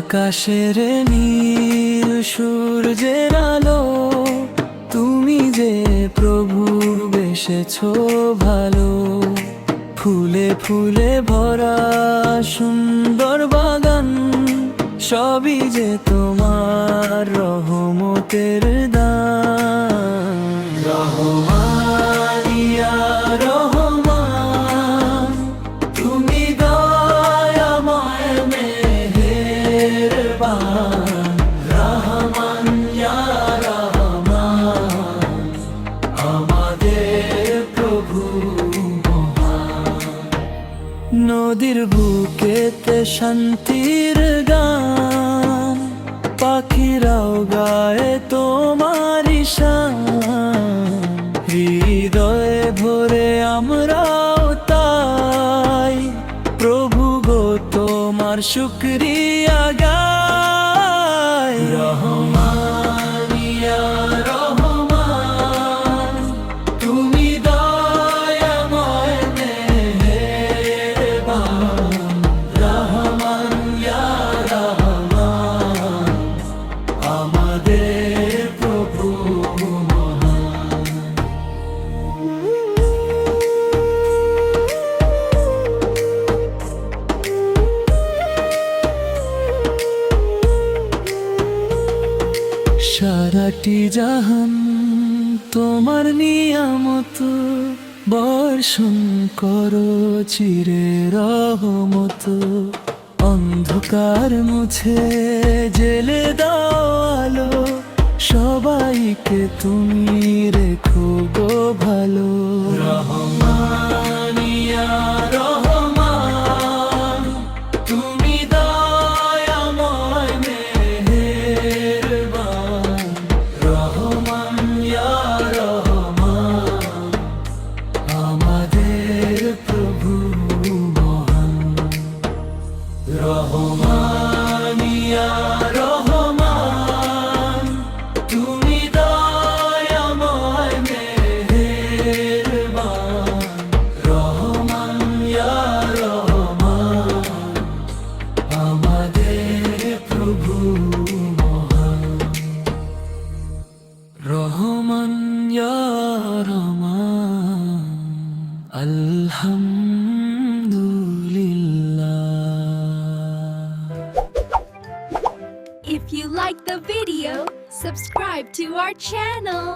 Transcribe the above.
আকাশের নীল সূর্যের আলো, তুমি যে প্রভু বেসেছো ভালো। ফুলে ফুলে ভরা সুন্দর বাগান, সবই যে তোমার রহমতের দান। রহমান ইয়া রহমান, তুমি দয়াময় মেহেরবান। রহমান ইয়া রহমান, আমাদের প্রভু মহান। নদীর বুকেতে শান্তির গান, পাখিরাও গায়ে তোমারি শান। হৃদয়ে ভরে আমরাও তাই, প্রভু গো তোমার শুকরিয়া গাই। রহমান ইয়া রহমান, তুমি দয়াময় মেহেরবান। রহমান ইয়া রহমান, আমাদের প্রভু মহান। সারাটি জাহান তোমার নিয়ামত, বর্ষণ করো চিরে রহমত। অন্ধকার মুছে জেলে দাও আলো, সবাইকে তুমি রেখো গো ভালো। রহমান ইয়া রহমান, তুমি দয়াময় মেহেরবান। রহমান ইয়া রহমান, আমাদের প্রভু মহান। রহমান ইয়া রহমান, তুমি দয়াময় মেহেরবান। রহমান ইয়া রহমান, আমাদের প্রভু মহান। রহমান ইয়া রহমান, আলহামদুলিল্লাহ। If you like the video, subscribe to our channel.